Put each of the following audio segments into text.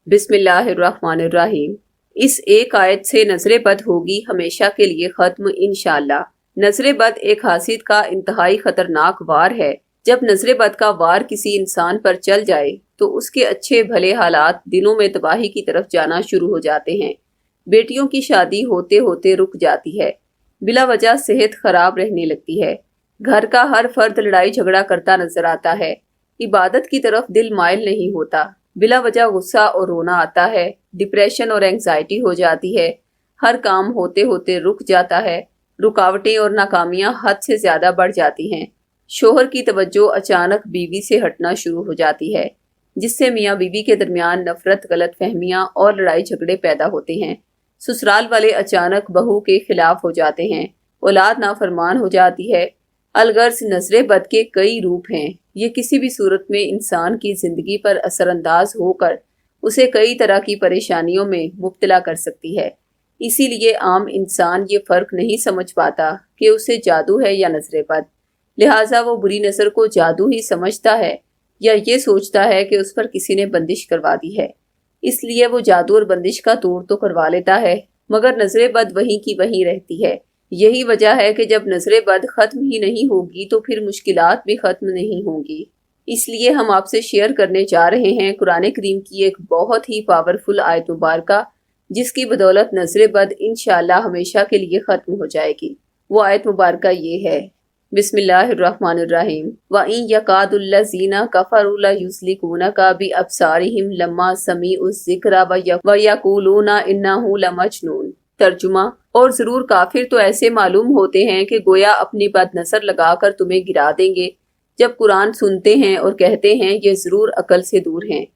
बिस्मिल्लाहिर्रहमानिर्रहीम। इस एक आयत से नजर बद होगी हमेशा के लिए खत्म इंशाअल्लाह। नजर बद एक हासिद का इंतहाई खतरनाक वार है। जब नजर बद का वार किसी इंसान पर चल जाए तो उसके अच्छे भले हालात दिनों में तबाही की तरफ जाना शुरू हो जाते हैं। बेटियों की शादी होते होते रुक जाती है। बिला वजह सेहत खराब रहने लगती है। घर का हर फर्द लड़ाई झगड़ा करता नजर आता है। इबादत की तरफ दिल माइल नहीं होता। बिला वजह गुस्सा और रोना आता है। डिप्रेशन और एंग्जाइटी हो जाती है। हर काम होते होते रुक जाता है। रुकावटें और नाकामियां हद से ज्यादा बढ़ जाती हैं। शोहर की तवज्जो अचानक बीवी से हटना शुरू हो जाती है, जिससे मियाँ बीवी के दरमियान नफरत, गलत फहमियाँ और लड़ाई झगड़े पैदा होते हैं। ससुराल वाले अचानक बहू के खिलाफ हो जाते हैं। औलाद नाफरमान हो जाती है। अलगर्ज नजर बद के कई रूप हैं। ये किसी भी सूरत में इंसान की जिंदगी पर असरअंदाज होकर उसे कई तरह की परेशानियों में मुब्तला कर सकती है। इसीलिए आम इंसान ये फर्क नहीं समझ पाता कि उसे जादू है या नजर बद। लिहाजा वो बुरी नजर को जादू ही समझता है या ये सोचता है कि उस पर किसी ने बंदिश करवा दी है। इसलिए वो जादू और बंदिश का तोड़ तो करवा लेता है, मगर नजर बद वहीं की वहीं रहती है। यही वजह है कि जब नजर बद खत्म ही नहीं होगी तो फिर मुश्किलात भी खत्म नहीं होंगी। इसलिए हम आपसे शेयर करने जा रहे हैं कुरान करीम की एक बहुत ही पावरफुल आयत मुबारका, जिसकी बदौलत नजर बद इंशाअल्लाह हमेशा के लिए खत्म हो जाएगी। वो आयत मुबारका ये है, बिस्मिल्लाहिर्रहमानिर्रहीम। व इन यकादुल्लज़ीना कफरू लयुज़्लिकूनका बिअबसारिहिम लम्मा समीउज़ ज़िक्रा व यक़ूलूना इन्नहु लमजनून। तर्जुमा, और जरूर काफिर तो ऐसे मालूम होते हैं कि गोया अपनी बदनजर लगाकर तुम्हें गिरा देंगे जब कुरान सुनते हैं और कहते हैं ये जरूर अकल से दूर हैं।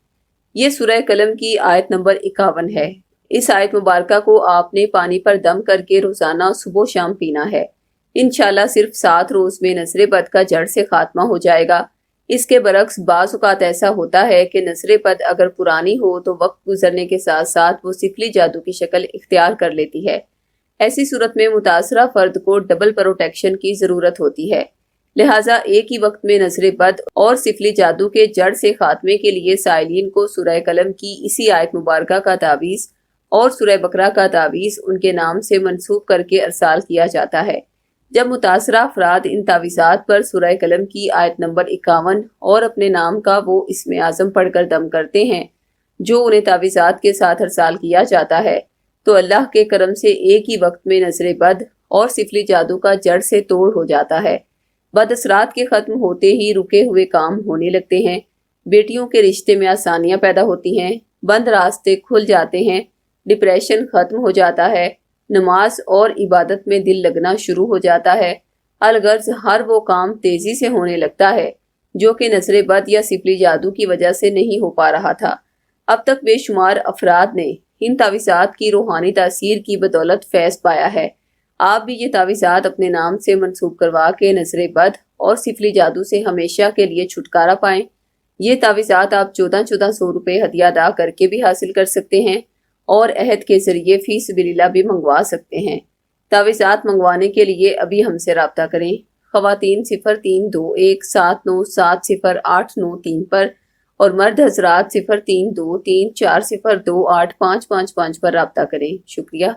ये सूरह कलम की आयत नंबर 51 है। इस आयत मुबारका को आपने पानी पर दम करके रोजाना सुबह शाम पीना है। इंशाल्लाह सिर्फ 7 रोज में नजर बद का जड़ से खात्मा हो जाएगा। इसके बरक्स बाज़ औक़ात ऐसा होता है कि नजर बद अगर पुरानी हो तो वक्त गुजरने के साथ साथ वो सिफली जादू की शक्ल इख्तियार कर लेती है। ऐसी सूरत में मुतासरा फर्द को डबल प्रोटेक्शन की जरूरत होती है। लिहाजा एक ही वक्त में नजर बद और सिफली जादू के जड़ से खात्मे के लिए साइलीन को सूरह कलम की इसी आयत मुबारका का तावीज़ और सूरह बकरा का तावीज़ उनके नाम से मंसूब करके अरसाल किया जाता है। जब मुतासरा अफराद इन तावीज़ात पर सूरह कलम की आयत नंबर 51 और अपने नाम का वो इसमें आज़म पढ़कर दम करते हैं जो उन्हें तावीज़ात के साथ अरसाल किया जाता है, तो अल्लाह के करम से एक ही वक्त में नजर बद और सिफली जादू का जड़ से तोड़ हो जाता है। बद असरात के खत्म होते ही रुके हुए काम होने लगते हैं। बेटियों के रिश्ते में आसानियां पैदा होती हैं। बंद रास्ते खुल जाते हैं। डिप्रेशन खत्म हो जाता है। नमाज और इबादत में दिल लगना शुरू हो जाता है। अलगर्ज हर वो काम तेजी से होने लगता है जो कि नजर बद या सिफली जादू की वजह से नहीं हो पा रहा था। अब तक बेशुमार अफराद ने इन तावीज़ात की रूहानी तासीर की बदौलत फैज़ पाया है। आप भी ये तावीज़ात अपने नाम से मंसूब करवा के नजर बद और सिफली जादू से हमेशा के लिए छुटकारा पाएं। ये तावीज़ात आप 1400 रुपये हदिया अदा करके भी हासिल कर सकते हैं और अहद के जरिए फी सबिलिल्लाह भी मंगवा सकते हैं। तावीज़ात मंगवाने के लिए अभी हमसे रब्ता करें। ख़वातीन 032179708093 पर और मर्द हजरात 0323402855 पर रब्ता करें। शुक्रिया।